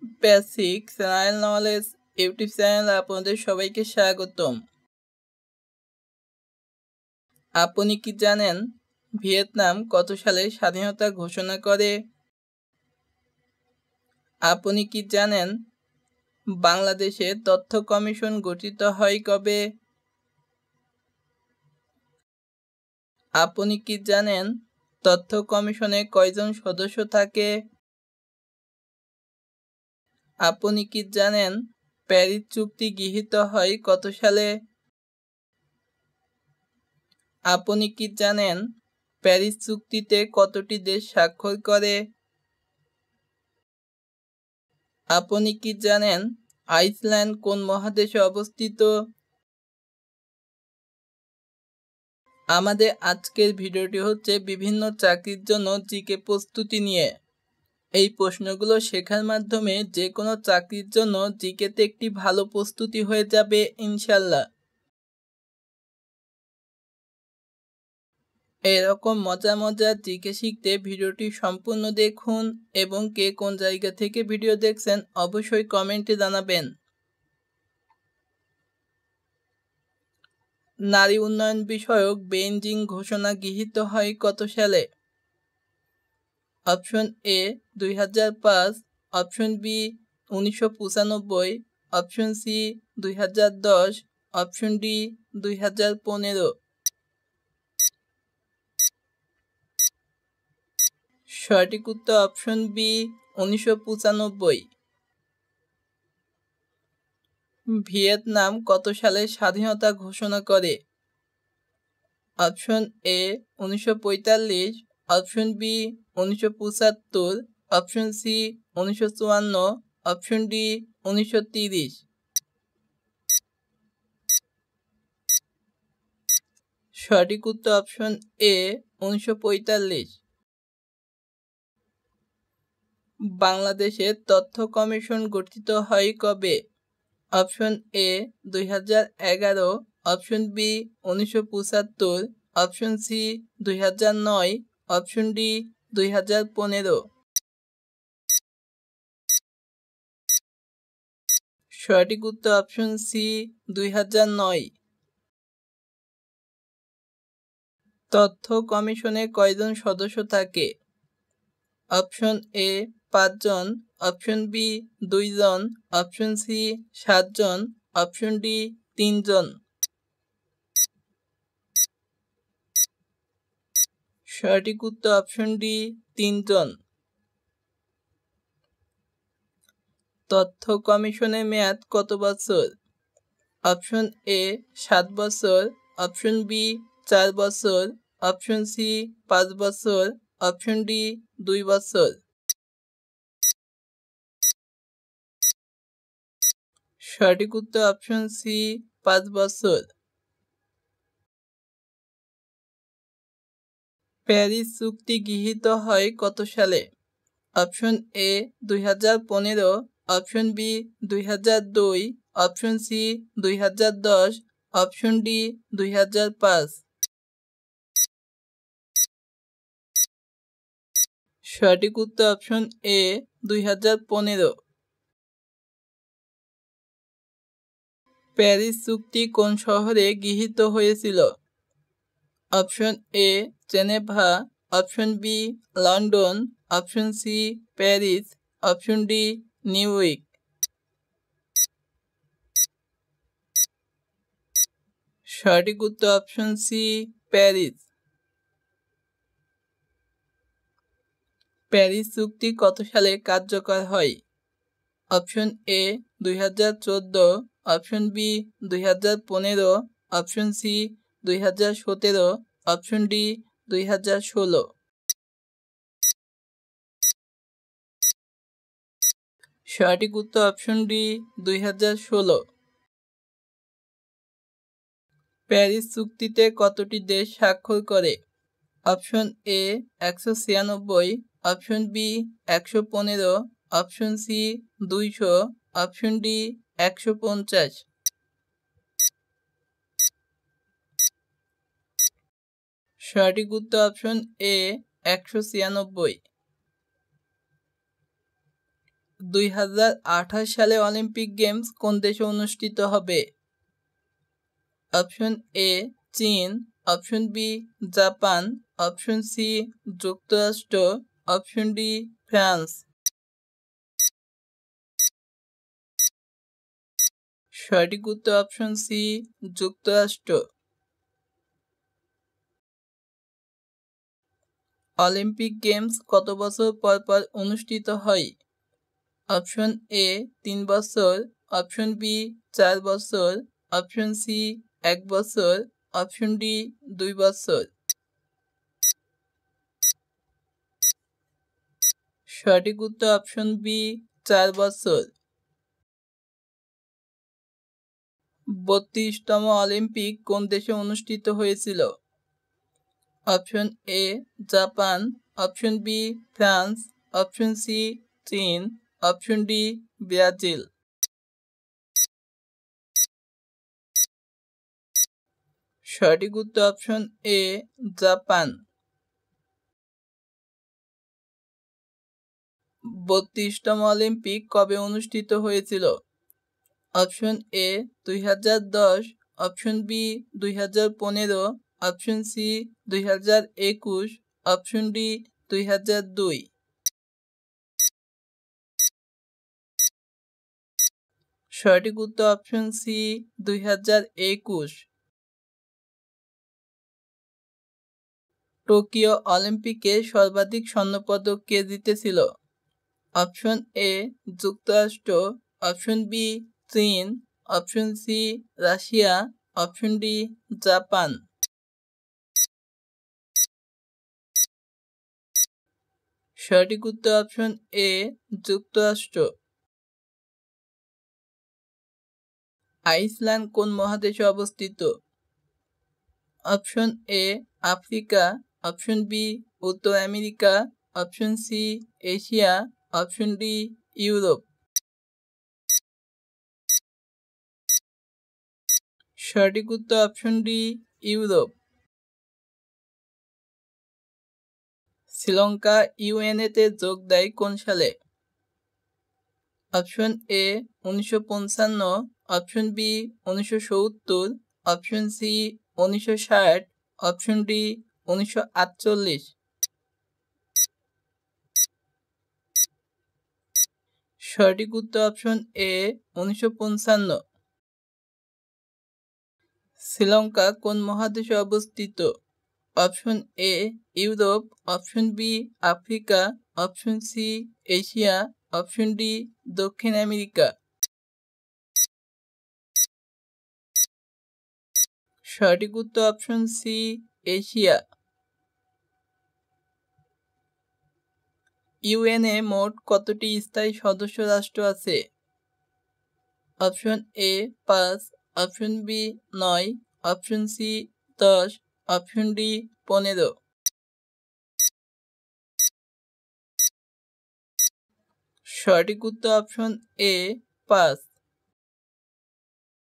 Basic general knowledge YouTube চ্যানেলে আপনাদের সবাইকে স্বাগতম। আপনি কি জানেন ভিয়েতনাম কত সালে স্বাধীনতা ঘোষণা করে? আপনি কি জানেন বাংলাদেশে তথ্য কমিশন গঠিত হয় কবে? আপনি কি জানেন তথ্য কমিশনে কয়জন সদস্য থাকে? আপনি কি জানেন প্যারিস চুক্তি গৃহীত হয় কত সালে? আপনি কি জানেন প্যারিস চুক্তিতে কতটি দেশ স্বাক্ষর করে? আপনি কি জানেন আইসল্যান্ড কোন মহাদেশে অবস্থিত? আমাদের আজকের ভিডিওটি হচ্ছে বিভিন্ন চাকরির জন্য জিকে প্রস্তুতি নিয়ে। এই প্রশ্নগুলো শেখার মাধ্যমে যে কোনো চাকরির জন্য জিকেতে একটি ভালো প্রস্তুতি হয়ে যাবে ইনশাল্লাহ। এরকম মজার জিকে শিখতে ভিডিওটি সম্পূর্ণ দেখুন এবং কে কোন জায়গা থেকে ভিডিও দেখছেন অবশ্যই কমেন্টে জানাবেন। নারী উন্নয়ন বিষয়ক বেইজিং ঘোষণা গৃহীত হয় কত সালে? Option A 2005, option B 1995, option C 2010, option D 2015। সঠিক উত্তর অপশন বি 1995। ভিয়েতনাম কত সালে স্বাধীনতা ঘোষণা করে? Option A 1945, option B 1975, option C 1954, option D 1930। সঠিক উত্তর অপশন এ 1945। বাংলাদেশের তথ্য কমিশন গঠিত হয় কবে? Option A 2011, option B 1975, option C 2009, option D 2015। সঠিক উত্তর অপশন সি 2009। তথ্য কমিশনে কয়জন সদস্য থাকে? অপশন এ 5 জন, অপশন বি 2 জন, অপশন সি 7 জন, অপশন ডি 3 জন। সঠিক উত্তর অপশন ডি 3 জন। তথ্য কমিশনের মেয়াদ কত বছর? অপশন এ 7 বছর, অপশন বি 4 বছর, অপশন সি 5 বছর, অপশন ডি 2 বছর। সঠিক উত্তর অপশন সি 5 বছর। প্যারিস চুক্তি গৃহীত হয় কত সালে? Option A 2015, option B 2002, option C 2010, option D 2005। সঠিক উত্তর অপশন এ 2015। প্যারিস চুক্তি কোন শহরে গৃহীত হয়েছিল? Option A Geneva, option B London, option C Paris, option D New York. সঠিক উত্তর অপশন সি প্যারিস। প্যারিস চুক্তি কত সালে কার্যকর হয়? Option A 2014, option B 2015, option C 2017, option D 2016। সঠিক উত্তর অপশন ডি 2016। প্যারিস চুক্তিতে কতটি দেশ স্বাক্ষর করে? Option A 196, option B 115, option C 200, option D 150। সঠিক উত্তর অপশন এ 196। 2028 সালে অলিম্পিক গেমস কোন দেশে অনুষ্ঠিত হবে? অপশন এ চীন, option B Japan, option C যুক্তরাষ্ট্র, অপশন ডি ফ্রান্স। সঠিক উত্তর অপশন সি যুক্তরাষ্ট্র। অলিম্পিক গেমস কত বছর পর পর অনুষ্ঠিত হয়? অপশন এ 3 বছর, অপশন বি 4 বছর, অপশন সি 1 বছর, অপশন ডি 2 বছর। সঠিক উত্তর অপশন বি 4 বছর। 32তম অলিম্পিক কোন দেশে অনুষ্ঠিত হয়েছিল? Option A Japan, option B France, option C চীন, অপশন ডি ব্রাজিল। সঠিক উত্তর অপশন এ জাপান। 32তম অলিম্পিক কবে অনুষ্ঠিত হয়েছিল? Option A 2010, option B 2015, option C 2021, option D 2002। সঠিক উত্তর অপশন সি 2021। টোকিও অলিম্পিকে সর্বাধিক স্বর্ণপদক কে জিতেছিল? অপশন এ যুক্তরাষ্ট্র, অপশন বি চীন, option C Russia, option D Japan. সঠিক উত্তর অপশন এ যুক্তরাষ্ট্র। আইসল্যান্ড কোন মহাদেশে অবস্থিত? Option A Africa, option B উত্তর America, option C Asia, option D Europe. সঠিক উত্তর অপশন ডি ইউরোপ। শ্রীলঙ্কা ইউএনএতে যোগ দেয় কোন সালে? Option A 1955, option B 1970, option C 1960, option D 1948। সঠিক উত্তর অপশন এ 1955। শ্রীলঙ্কা কোন মহাদেশে অবস্থিত? Option A Europe, option B Africa, option C Asia, option D দক্ষিণ আমেরিকা। সঠিক উত্তর অপশন সি এশিয়া। ইউএনএ মোট কতটি স্থায়ী সদস্য রাষ্ট্র আছে? Option A 5, option B 9, option C 10, option D 15। সঠিক উত্তর অপশন এ 5।